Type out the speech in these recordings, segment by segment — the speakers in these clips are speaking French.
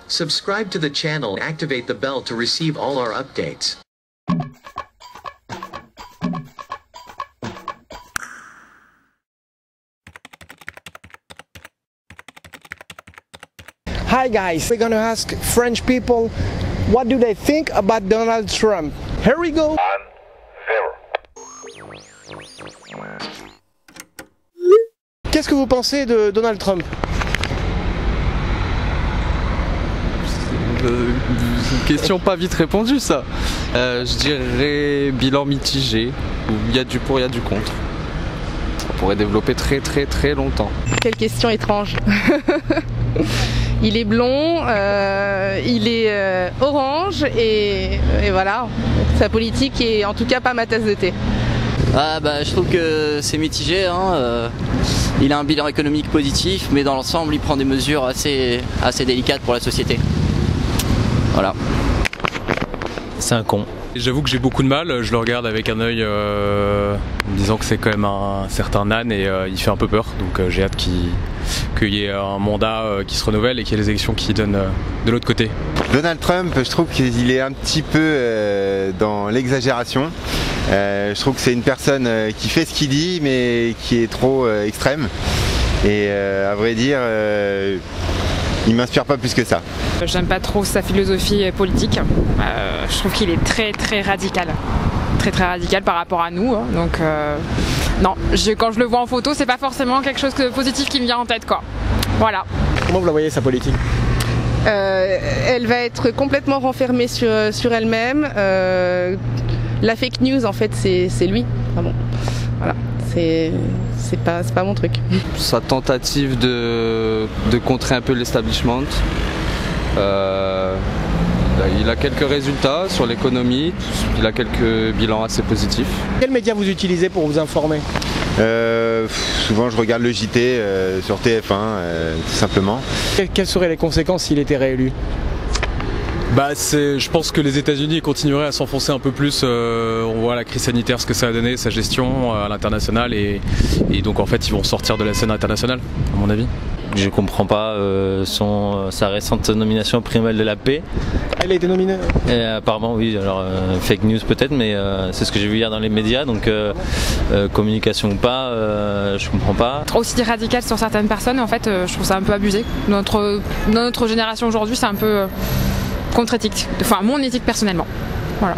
Subscribe to the channel and activate the bell to receive all our updates. Hi guys, we're gonna ask French people what do they think about Donald Trump. Here we go. Qu'est-ce que vous pensez de Donald Trump? Une question pas vite répondue ça. Je dirais bilan mitigé, où il y a du pour, il y a du contre. On pourrait développer très longtemps. Quelle question étrange. Il est blond, il est orange et voilà. Sa politique est en tout cas pas ma tasse de thé. Je trouve que c'est mitigé, hein. Il a un bilan économique positif, mais dans l'ensemble il prend des mesures assez délicates pour la société. Voilà. C'est un con. J'avoue que j'ai beaucoup de mal, je le regarde avec un œil en me disant que c'est quand même un certain âne et il fait un peu peur, donc j'ai hâte qu'il y ait un mandat qui se renouvelle et qu'il y ait les élections qui donnent de l'autre côté. Donald Trump, je trouve qu'il est un petit peu dans l'exagération. Je trouve que c'est une personne qui fait ce qu'il dit mais qui est trop extrême et à vrai dire il m'inspire pas plus que ça. J'aime pas trop sa philosophie politique. Je trouve qu'il est très radical. Très radical par rapport à nous. Hein. Donc non, quand je le vois en photo, c'est pas forcément quelque chose de positif qui me vient en tête, quoi. Voilà. Comment vous la voyez, sa politique? Elle va être complètement renfermée sur elle-même. La fake news, en fait, c'est lui. Ah bon. Voilà. C'est pas mon truc. Sa tentative de contrer un peu l'establishment. Il a quelques résultats sur l'économie, il a quelques bilans assez positifs. Quels médias vous utilisez pour vous informer? Souvent je regarde le JT sur TF1 tout simplement. Quelles seraient les conséquences s'il était réélu? Je pense que les États-Unis continueraient à s'enfoncer un peu plus. On voit la crise sanitaire, ce que ça a donné, sa gestion à l'international, et donc en fait ils vont sortir de la scène internationale, à mon avis. Je comprends pas sa récente nomination au prix Nobel de la paix. Elle a été nominée? Apparemment oui, alors fake news peut-être, mais c'est ce que j'ai vu hier dans les médias, donc communication ou pas, je comprends pas. Aussi radical sur certaines personnes, en fait je trouve ça un peu abusé. Dans notre génération aujourd'hui, c'est un peu contre-éthique, enfin mon éthique personnellement. Voilà.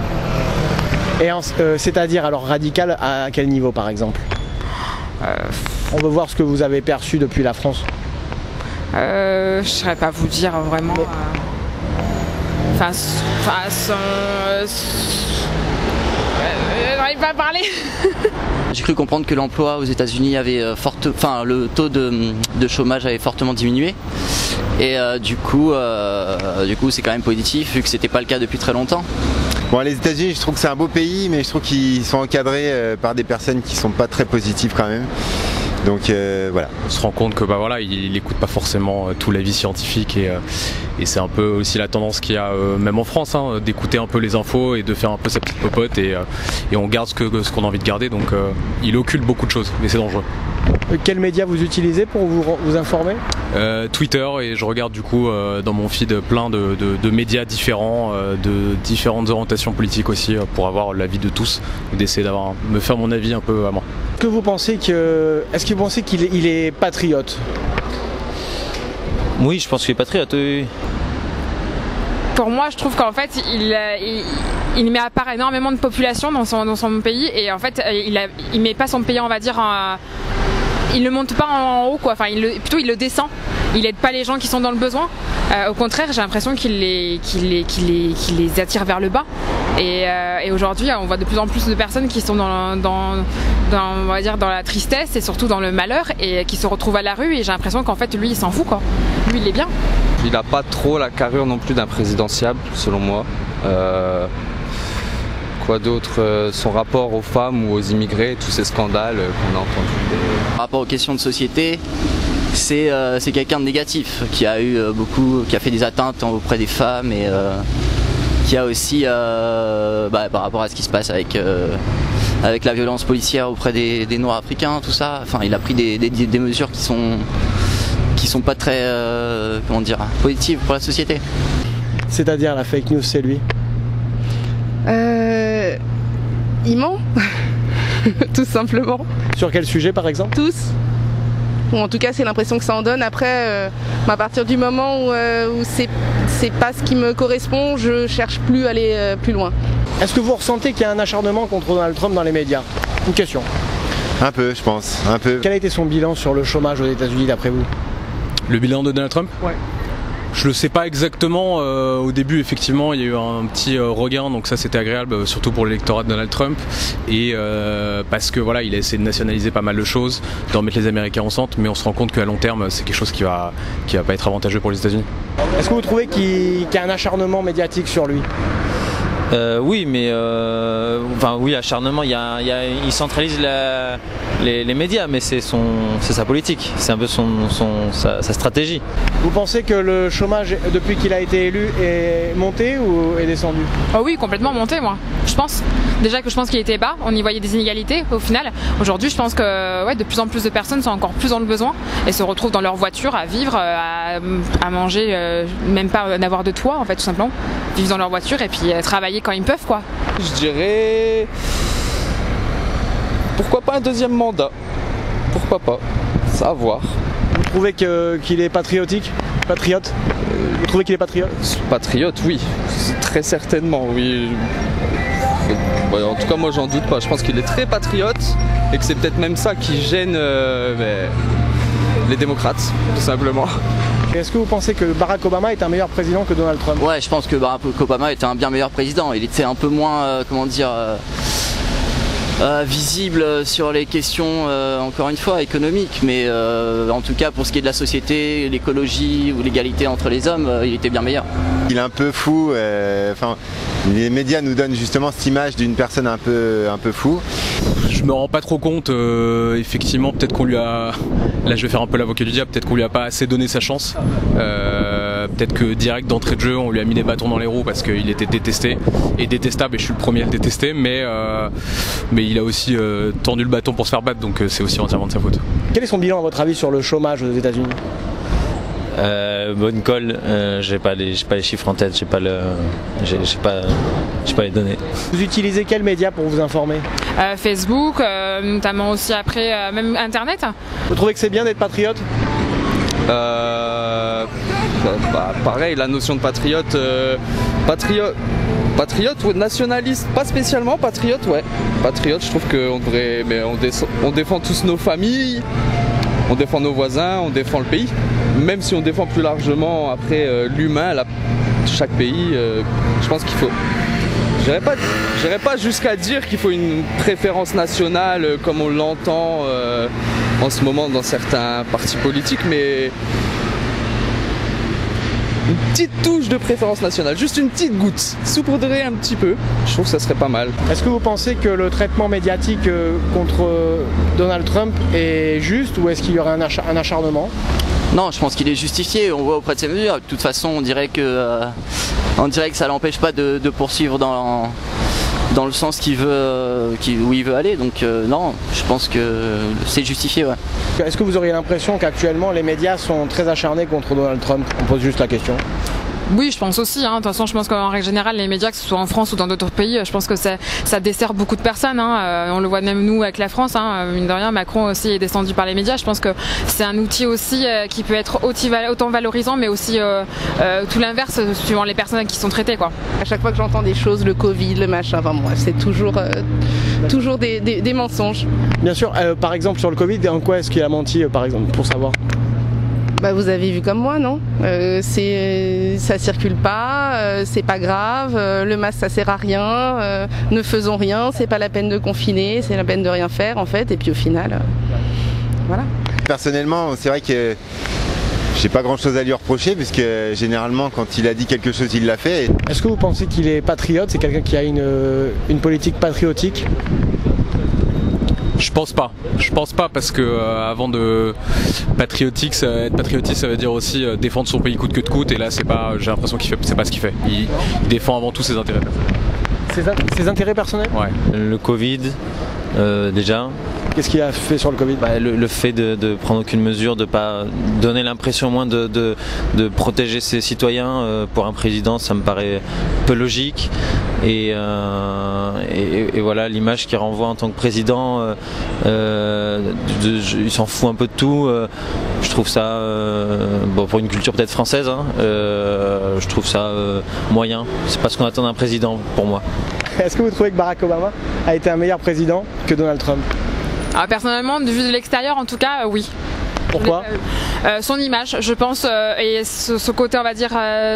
Et c'est-à-dire alors radical à quel niveau par exemple? On veut voir ce que vous avez perçu depuis la France. Je ne saurais pas vous dire vraiment. J'arrive pas à parler. J'ai cru comprendre que l'emploi aux États-Unis avait le taux de chômage avait fortement diminué. Et du coup c'est quand même positif vu que c'était pas le cas depuis très longtemps. Bon, les États-Unis, je trouve que c'est un beau pays, mais je trouve qu'ils sont encadrés par des personnes qui sont pas très positives quand même. Donc voilà. On se rend compte que il n'écoute pas forcément tout l'avis scientifique et c'est un peu aussi la tendance qu'il y a même en France, hein, d'écouter un peu les infos et de faire un peu sa petite popote et on garde ce qu'on a envie de garder, donc il occulte beaucoup de choses, mais c'est dangereux. Quels médias vous utilisez pour vous informer? Twitter, et je regarde du coup dans mon feed plein de médias différents, de différentes orientations politiques aussi, pour avoir l'avis de tous, d'essayer me faire mon avis un peu à moi. Est-ce que vous pensez qu'il est patriote? Oui, je pense qu'il est patriote, oui. Pour moi, je trouve qu'en fait, il met à part énormément de population dans son pays, et en fait, il met pas son pays, on va dire, il le monte pas en haut, quoi. Enfin, plutôt il le descend. Il aide pas les gens qui sont dans le besoin. Au contraire, j'ai l'impression qu'il les attire vers le bas. Et aujourd'hui, on voit de plus en plus de personnes qui sont on va dire, dans la tristesse et surtout dans le malheur, et qui se retrouvent à la rue. Et j'ai l'impression qu'en fait, lui, il s'en fout, quoi. Lui, il est bien. Il n'a pas trop la carrure non plus d'un présidentiable, selon moi. Quoi d'autre? Son rapport aux femmes ou aux immigrés, tous ces scandales qu'on a entendus. Par rapport aux questions de société, c'est quelqu'un de négatif, qui a fait des atteintes auprès des femmes, et qui a aussi, par rapport à ce qui se passe avec la violence policière auprès des Noirs africains, tout ça. Enfin, il a pris des mesures qui sont qui sont pas très comment dire, positives pour la société. C'est-à-dire la fake news, c'est lui? Il ment, tout simplement. Sur quel sujet par exemple? Tous. Ou en tout cas c'est l'impression que ça en donne. Après, à partir du moment où c'est pas ce qui me correspond, je cherche plus à aller plus loin. Est-ce que vous ressentez qu'il y a un acharnement contre Donald Trump dans les médias? Une question. Un peu, je pense, un peu. Quel a été son bilan sur le chômage aux États-Unis d'après vous? Le bilan de Donald Trump? Ouais. Je le sais pas exactement. Au début, effectivement, il y a eu un petit regain, donc ça c'était agréable, surtout pour l'électorat de Donald Trump, et parce que voilà, il a essayé de nationaliser pas mal de choses, d'en mettre les Américains en centre, mais on se rend compte qu'à long terme, c'est quelque chose qui va pas être avantageux pour les États-Unis. Est-ce que vous trouvez qu'il y a un acharnement médiatique sur lui? Oui, mais enfin oui, acharnement. Il centralise les médias, mais c'est sa politique, c'est un peu sa stratégie. Vous pensez que le chômage, depuis qu'il a été élu, est monté ou est descendu? Oh oui, complètement monté, moi. Je pense déjà que qu'il était bas. On y voyait des inégalités. Au final, aujourd'hui, je pense que de plus en plus de personnes sont encore plus dans le besoin et se retrouvent dans leur voiture à vivre, à manger, même pas d'avoir de toit, en fait, tout simplement. Vivre dans leur voiture et puis travailler quand ils peuvent, quoi. Je dirais... Pourquoi pas un deuxième mandat? Pourquoi pas? Ça à voir. Vous trouvez qu'il est patriotique? Patriote? Vous trouvez qu'il est patriote? Patriote, oui. Très certainement, oui. En tout cas, moi, j'en doute pas. Je pense qu'il est très patriote et que c'est peut-être même ça qui gêne les démocrates, tout simplement. Est-ce que vous pensez que Barack Obama est un meilleur président que Donald Trump? Ouais, je pense que Barack Obama était un bien meilleur président. Il était un peu moins, comment dire, visible sur les questions, encore une fois, économiques. Mais en tout cas, pour ce qui est de la société, l'écologie ou l'égalité entre les hommes, il était bien meilleur. Il est un peu fou. Les médias nous donnent justement cette image d'une personne un peu fou. Je me rends pas trop compte, effectivement, peut-être qu'on lui a... Là je vais faire un peu l'avocat du diable, peut-être qu'on lui a pas assez donné sa chance. Peut-être que direct d'entrée de jeu, on lui a mis des bâtons dans les roues parce qu'il était détesté et détestable, et je suis le premier à le détester, mais il a aussi tendu le bâton pour se faire battre, donc c'est aussi entièrement de sa faute. Quel est son bilan à votre avis sur le chômage aux États-Unis? Bonne colle, j'ai pas les chiffres en tête, j'ai pas les données. Vous utilisez quel média pour vous informer? Facebook, notamment aussi après, même Internet. Vous trouvez que c'est bien d'être patriote? Pareil, la notion de patriote, patriote ou nationaliste, pas spécialement, patriote, ouais. Patriote, je trouve qu'on devrait, mais on défend tous nos familles, on défend nos voisins, on défend le pays. Même si on défend plus largement après l'humain, chaque pays, je pense qu'il faut... J'irais pas jusqu'à dire qu'il faut une préférence nationale comme on l'entend en ce moment dans certains partis politiques, mais une petite touche de préférence nationale, juste une petite goutte, saupoudrer un petit peu, je trouve que ça serait pas mal. Est-ce que vous pensez que le traitement médiatique contre Donald Trump est juste, ou est-ce qu'il y aurait un acharnement? Non, je pense qu'il est justifié, on voit auprès de ses mesures. De toute façon, on dirait que ça l'empêche pas de poursuivre dans le sens où il veut aller. Donc non, je pense que c'est justifié. Ouais. Est-ce que vous auriez l'impression qu'actuellement les médias sont très acharnés contre Donald Trump? On pose juste la question. Oui, je pense aussi. De toute façon, je pense qu'en règle générale, les médias, que ce soit en France ou dans d'autres pays, je pense que ça dessert beaucoup de personnes. On le voit même nous avec la France. Mine de rien, Macron aussi est descendu par les médias. Je pense que c'est un outil aussi qui peut être autant valorisant, mais aussi tout l'inverse, suivant les personnes qui sont traitées, quoi. À chaque fois que j'entends des choses, le Covid, le machin, enfin bref, c'est toujours des mensonges. Bien sûr. Par exemple, sur le Covid, en quoi est-ce qu'il a menti, par exemple, pour savoir? Vous avez vu comme moi, non? Ça circule pas, c'est pas grave, le masque ça sert à rien, ne faisons rien, c'est pas la peine de confiner, c'est la peine de rien faire en fait, et puis au final, voilà. Personnellement, c'est vrai que j'ai pas grand chose à lui reprocher, puisque généralement quand il a dit quelque chose, il l'a fait. Est-ce que vous pensez qu'il est patriote? C'est quelqu'un qui a une politique patriotique? Je pense pas. Je pense pas, parce que avant de être patriotique, ça veut dire aussi défendre son pays coûte que coûte, et là j'ai l'impression c'est pas ce qu'il fait. Il défend avant tout ses intérêts personnels. Ses intérêts personnels? Ouais. Le Covid, déjà, Qu'est-ce qu'il a fait sur le Covid? Le fait de prendre aucune mesure, de pas donner l'impression au moins de protéger ses citoyens pour un président, ça me paraît peu logique. Et voilà, l'image qu'il renvoie en tant que président, il s'en fout un peu de tout. Je trouve ça, pour une culture peut-être française, hein, je trouve ça moyen. C'est pas ce qu'on attend d'un président pour moi. Est-ce que vous trouvez que Barack Obama a été un meilleur président que Donald Trump? Alors, personnellement, vu de l'extérieur, en tout cas, oui. Pourquoi? Son image, je pense, et ce côté, on va dire,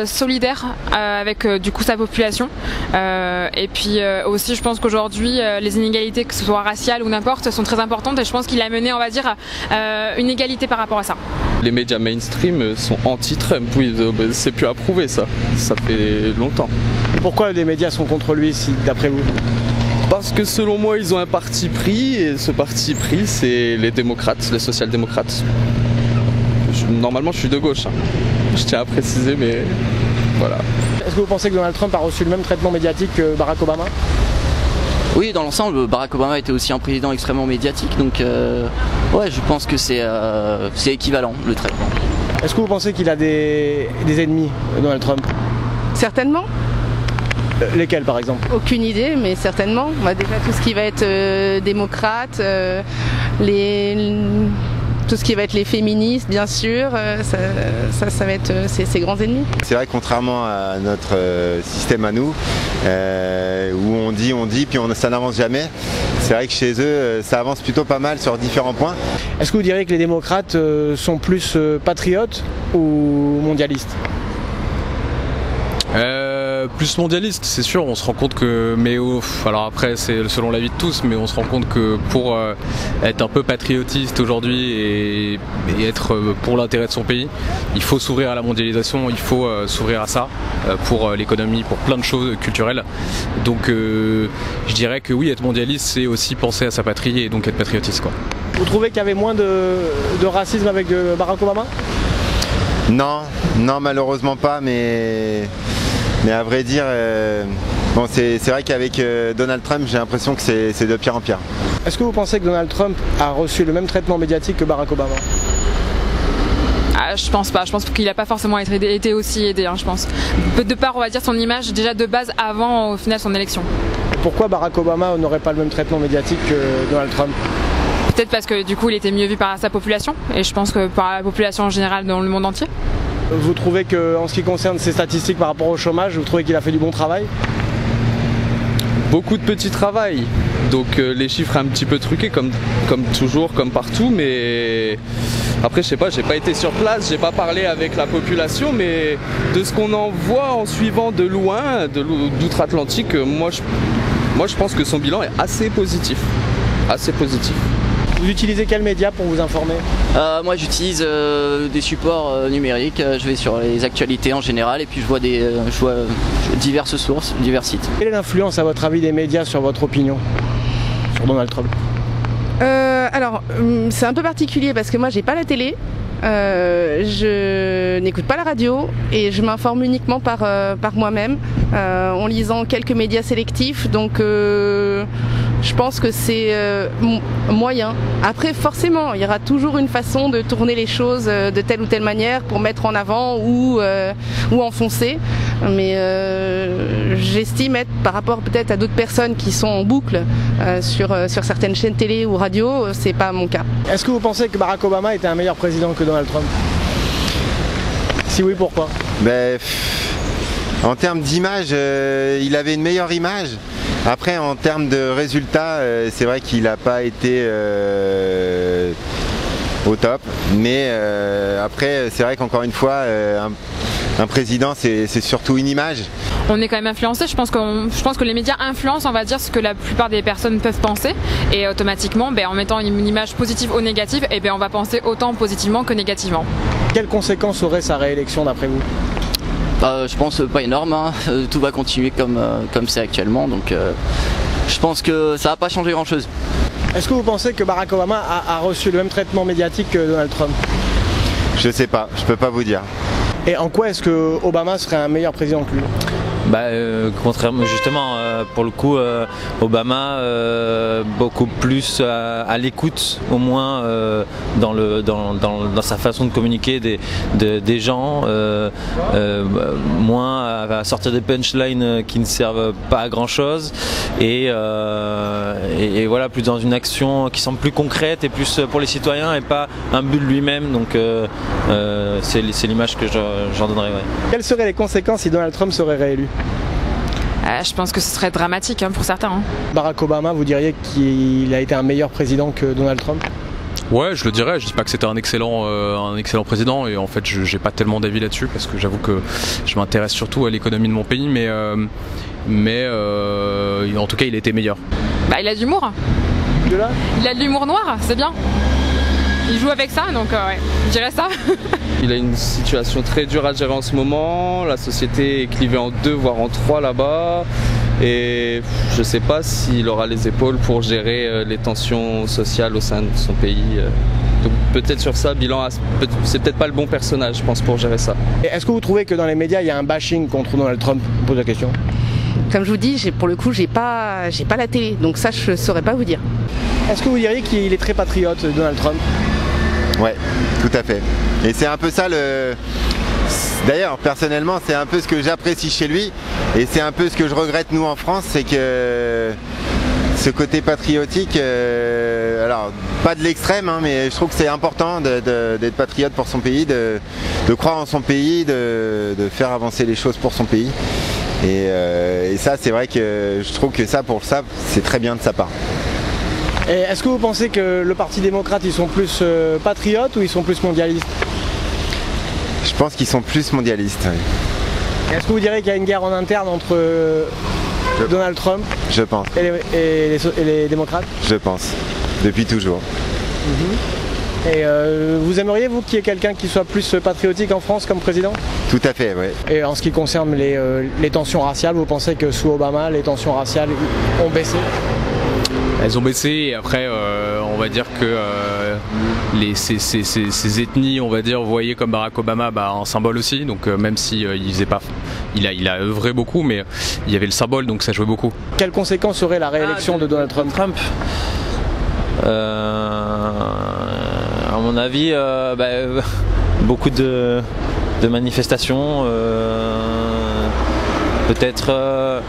solidaire avec du coup sa population. Et puis aussi, je pense qu'aujourd'hui, les inégalités, que ce soit raciales ou n'importe, sont très importantes. Et je pense qu'il a mené, on va dire, une égalité par rapport à ça. Les médias mainstream sont anti-Trump, oui, c'est plus approuvé ça fait longtemps. Et pourquoi les médias sont contre lui, d'après vous? Parce que selon moi, ils ont un parti pris, et ce parti pris, c'est les démocrates, les social-démocrates. Normalement, je suis de gauche, hein. Je tiens à préciser, mais voilà. Est-ce que vous pensez que Donald Trump a reçu le même traitement médiatique que Barack Obama? Oui, dans l'ensemble, Barack Obama était aussi un président extrêmement médiatique, donc ouais, je pense que c'est équivalent, le traitement. Est-ce que vous pensez qu'il a des ennemis, Donald Trump? Certainement. Lesquels par exemple? Aucune idée, mais certainement. Déjà tout ce qui va être démocrate, tout ce qui va être les féministes, bien sûr, ça va être ses grands ennemis. C'est vrai que contrairement à notre système à nous, où on dit, puis ça n'avance jamais, c'est vrai que chez eux, ça avance plutôt pas mal sur différents points. Est-ce que vous diriez que les démocrates sont plus patriotes ou mondialistes? Plus mondialiste, c'est sûr, on se rend compte que, alors après c'est selon l'avis de tous, mais on se rend compte que pour être un peu patriotiste aujourd'hui et être pour l'intérêt de son pays, il faut s'ouvrir à la mondialisation, il faut s'ouvrir à ça pour l'économie, pour plein de choses culturelles. Donc je dirais que oui, être mondialiste, c'est aussi penser à sa patrie et donc être patriotiste, quoi. Vous trouvez qu'il y avait moins de racisme avec Barack Obama? Non, malheureusement pas, mais à vrai dire, c'est vrai qu'avec Donald Trump, j'ai l'impression que c'est de pire en pire. Est-ce que vous pensez que Donald Trump a reçu le même traitement médiatique que Barack Obama? Je pense pas, je pense qu'il n'a pas forcément été aussi aidé, hein, je pense. De part, on va dire, son image déjà de base avant, au final, son élection. Pourquoi Barack Obama n'aurait pas le même traitement médiatique que Donald Trump? Peut-être parce que du coup il était mieux vu par sa population, et je pense que par la population en général dans le monde entier. Vous trouvez qu'en ce qui concerne ses statistiques par rapport au chômage, vous trouvez qu'il a fait du bon travail? Beaucoup de petits travail, donc les chiffres un petit peu truqués comme toujours, comme partout, mais après je sais pas, j'ai pas été sur place, j'ai pas parlé avec la population, mais de ce qu'on en voit en suivant de loin, d'outre-Atlantique, moi je pense que son bilan est assez positif. Vous utilisez quel média pour vous informer? Moi j'utilise des supports numériques, je vais sur les actualités en général et puis je vois diverses sources, divers sites. Quelle est l'influence à votre avis des médias sur votre opinion sur Donald Trump? Alors c'est un peu particulier parce que moi j'ai pas la télé, je n'écoute pas la radio et je m'informe uniquement par moi-même en lisant quelques médias sélectifs, donc je pense que c'est moyen. Après forcément il y aura toujours une façon de tourner les choses de telle ou telle manière pour mettre en avant ou enfoncer, mais j'estime être par rapport peut-être à d'autres personnes qui sont en boucle sur certaines chaînes télé ou radio, c'est pas mon cas. Est-ce que vous pensez que Barack Obama était un meilleur président que Donald Trump? Si oui, pourquoi? En termes d'image, il avait une meilleure image. Après, en termes de résultats, c'est vrai qu'il n'a pas été au top. Mais après, c'est vrai qu'encore une fois, un président, c'est surtout une image. On est quand même influencé, je pense que les médias influencent, on va dire, ce que la plupart des personnes peuvent penser, et automatiquement, en mettant une image positive ou négative, on va penser autant positivement que négativement. Quelles conséquences aurait sa réélection d'après vous? Je pense pas énorme, hein. Tout va continuer comme c'est actuellement, donc je pense que ça va pas changer grand chose. Est-ce que vous pensez que Barack Obama a reçu le même traitement médiatique que Donald Trump? Je sais pas, je peux pas vous dire. Et en quoi est-ce que Obama serait un meilleur président que lui? Contrairement justement, pour le coup, Obama beaucoup plus à l'écoute, au moins dans sa façon de communiquer des gens, moins à sortir des punchlines qui ne servent pas à grand chose, et voilà, plus dans une action qui semble plus concrète et plus pour les citoyens et pas un but de lui-même. Donc c'est l'image que j'en donnerais. Ouais. Quelles seraient les conséquences si Donald Trump serait réélu ? Je pense que ce serait dramatique pour certains. Barack Obama, vous diriez qu'il a été un meilleur président que Donald Trump ? Ouais, je le dirais. Je dis pas que c'était un excellent président, et en fait j'ai pas tellement d'avis là-dessus parce que j'avoue que je m'intéresse surtout à l'économie de mon pays, mais en tout cas il était meilleur. Il a de l'humour. Il a de l'humour noir, c'est bien. Il joue avec ça, donc ouais, je dirais ça. Il a une situation très dure à gérer en ce moment. La société est clivée en 2 voire en 3 là-bas. Et je ne sais pas s'il aura les épaules pour gérer les tensions sociales au sein de son pays. Donc peut-être sur ça, bilan, c'est peut-être pas le bon personnage, je pense, pour gérer ça. Est-ce que vous trouvez que dans les médias, il y a un bashing contre Donald Trump ? Je pose la question. Comme je vous dis, pour le coup, j'ai pas la télé, donc ça, je saurais pas vous dire. Est-ce que vous diriez qu'il est très patriote, Donald Trump ? Ouais, tout à fait. Et c'est un peu ça D'ailleurs, personnellement, c'est un peu ce que j'apprécie chez lui, et c'est un peu ce que je regrette nous en France, c'est que ce côté patriotique, alors pas de l'extrême, mais je trouve que c'est important d'être patriote pour son pays, de croire en son pays, de faire avancer les choses pour son pays. Et ça, c'est vrai que je trouve que pour ça, c'est très bien de sa part. Et est-ce que vous pensez que le Parti démocrate, ils sont plus patriotes ou ils sont plus mondialistes ? Je pense qu'ils sont plus mondialistes. Oui. Est-ce que vous diriez qu'il y a une guerre en interne entre Donald Trump je pense. et les démocrates ? Je pense, depuis toujours. Et vous aimeriez, vous, qu'il y ait quelqu'un qui soit plus patriotique en France comme président ? Tout à fait, oui. Et en ce qui concerne les tensions raciales, vous pensez que sous Obama, les tensions raciales ont baissé ? Elles ont baissé, et après on va dire que ces ethnies, on va dire, voyées comme Barack Obama, un symbole aussi. Donc même si il faisait pas, il a œuvré beaucoup, mais il y avait le symbole, donc ça jouait beaucoup. Quelles conséquences aurait la réélection de Donald Trump ? À mon avis, beaucoup de manifestations, peut-être.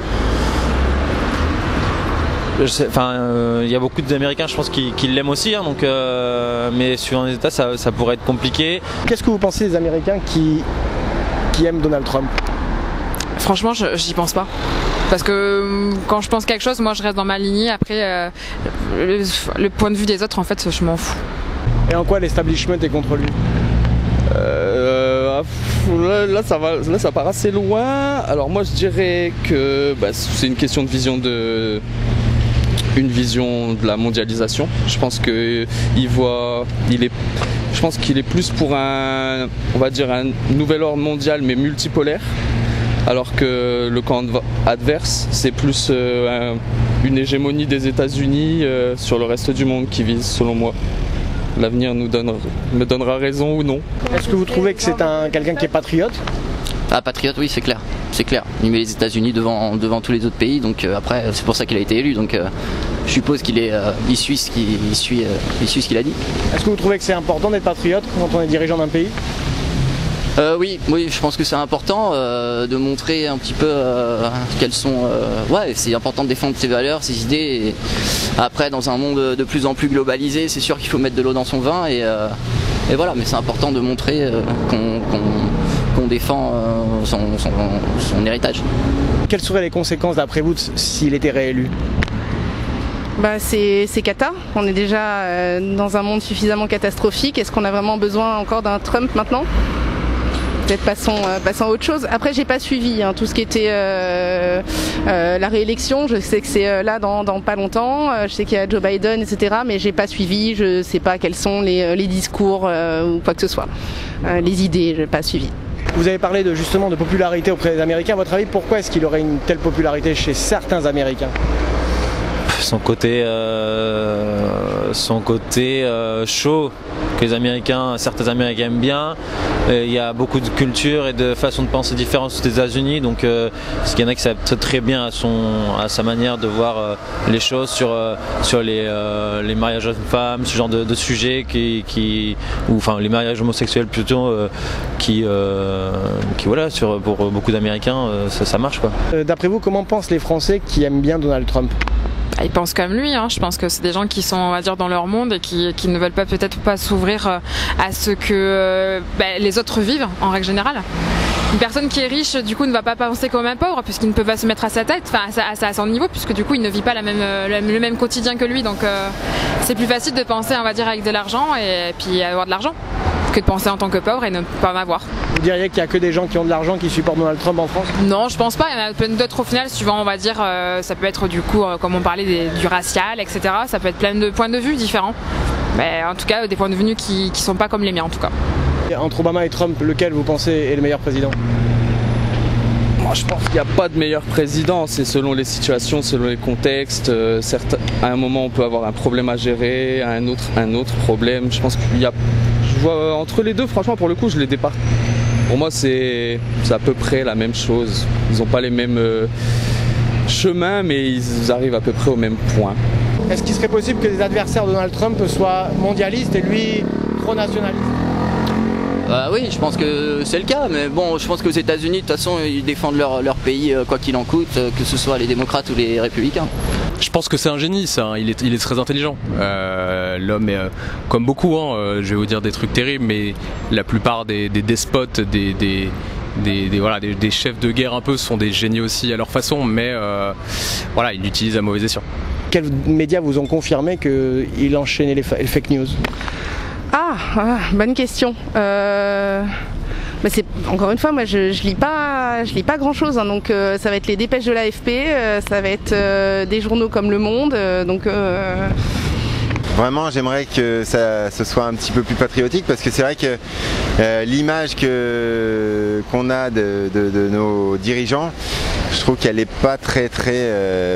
Il y a beaucoup d'Américains, je pense, qui l'aiment aussi, mais suivant les États, ça pourrait être compliqué. Qu'est-ce que vous pensez des Américains qui aiment Donald Trump ? Franchement, j'y pense pas. Parce que quand je pense quelque chose, moi je reste dans ma lignée. Après, le point de vue des autres, en fait, je m'en fous. Et en quoi l'establishment est contre lui ? Là, ça part assez loin. Alors moi, je dirais que c'est une question de vision de la mondialisation. Je pense qu'il est plus pour un nouvel ordre mondial, mais multipolaire. Alors que le camp adverse, c'est plus une hégémonie des États-Unis sur le reste du monde qui vise, selon moi. L'avenir me donnera raison ou non. Est-ce que vous trouvez que c'est quelqu'un qui est patriote ? Patriote, oui, c'est clair. C'est clair. Il met les États-Unis devant tous les autres pays, donc après, c'est pour ça qu'il a été élu. Donc je suppose qu'il suit ce qu'il a dit. Est-ce que vous trouvez que c'est important d'être patriote quand on est dirigeant d'un pays ? Oui, je pense que c'est important de montrer un petit peu quelles sont... c'est important de défendre ses valeurs, ses idées. Et après, dans un monde de plus en plus globalisé, c'est sûr qu'il faut mettre de l'eau dans son vin. Et voilà, mais c'est important de montrer qu'on défend son héritage. Quelles seraient les conséquences, d'après vous, s'il était réélu ? C'est cata. On est déjà dans un monde suffisamment catastrophique. Est-ce qu'on a vraiment besoin encore d'un Trump maintenant ? Peut-être passons à autre chose. Après, j'ai pas suivi tout ce qui était la réélection. Je sais que c'est là dans pas longtemps. Je sais qu'il y a Joe Biden, etc. Mais j'ai pas suivi. Je sais pas quels sont les discours ou quoi que ce soit. Les idées, j'ai pas suivi. Vous avez parlé justement de popularité auprès des Américains. À votre avis, pourquoi est-ce qu'il aurait une telle popularité chez certains Américains ? son côté chaud que les Américains, certains Américains aiment bien. Il y a beaucoup de cultures et de façons de penser différentes aux États-Unis, donc il y en a qui s'adaptent très bien à sa manière de voir les choses sur les mariages de femmes, ce genre de sujets ou enfin les mariages homosexuels plutôt, qui voilà, pour beaucoup d'Américains ça marche quoi. D'après vous, comment pensent les Français qui aiment bien Donald Trump ? Ils pensent comme lui, hein. Je pense que c'est des gens qui sont, on va dire, dans leur monde et qui ne veulent peut-être pas s'ouvrir à ce que les autres vivent en règle générale. Une personne qui est riche, du coup, ne va pas penser comme un pauvre puisqu'il ne peut pas se mettre à sa tête, enfin à son niveau, puisque du coup, il ne vit pas le même quotidien que lui. Donc, c'est plus facile de penser, on va dire, avec de l'argent et puis avoir de l'argent que de penser en tant que pauvre et ne pas en avoir. Vous diriez qu'il n'y a que des gens qui ont de l'argent qui supportent Donald Trump en France ? Non, je pense pas. Il y en a plein d'autres au final, suivant, on va dire, ça peut être du coup, comme on parlait du racial, etc. Ça peut être plein de points de vue différents. Mais en tout cas, des points de vue qui sont pas comme les miens en tout cas. Entre Obama et Trump, lequel vous pensez est le meilleur président ? Moi, je pense qu'il n'y a pas de meilleur président, c'est selon les situations, selon les contextes. À un moment, on peut avoir un problème à gérer, à un autre problème. Je pense qu'il y a... Je vois entre les deux, franchement, pour le coup, je les départ. Pour moi, c'est à peu près la même chose. Ils n'ont pas les mêmes chemins, mais ils arrivent à peu près au même point. Est-ce qu'il serait possible que les adversaires de Donald Trump soient mondialistes et lui pro-nationaliste ? Oui, je pense que c'est le cas, mais bon, je pense qu'aux États-Unis, de toute façon, ils défendent leur pays quoi qu'il en coûte, que ce soit les démocrates ou les républicains. Je pense que c'est un génie, ça. Il est très intelligent. L'homme est comme beaucoup, je vais vous dire des trucs terribles, mais la plupart des despotes, des chefs de guerre un peu sont des génies aussi à leur façon, mais voilà, ils l'utilisent à mauvais escient. Quels médias vous ont confirmé qu'il enchaînait les fake news ? Bonne question. Encore une fois, moi je lis pas grand chose, hein, donc ça va être les dépêches de l'AFP, ça va être des journaux comme Le Monde, donc. Vraiment, j'aimerais que ce soit un petit peu plus patriotique parce que c'est vrai que l'image qu'on a de nos dirigeants, je trouve qu'elle n'est pas très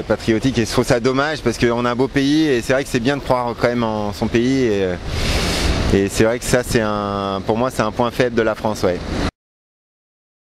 patriotique et je trouve ça dommage parce qu'on a un beau pays et c'est vrai que c'est bien de croire quand même en son pays et c'est vrai que ça, pour moi, c'est un point faible de la France, ouais.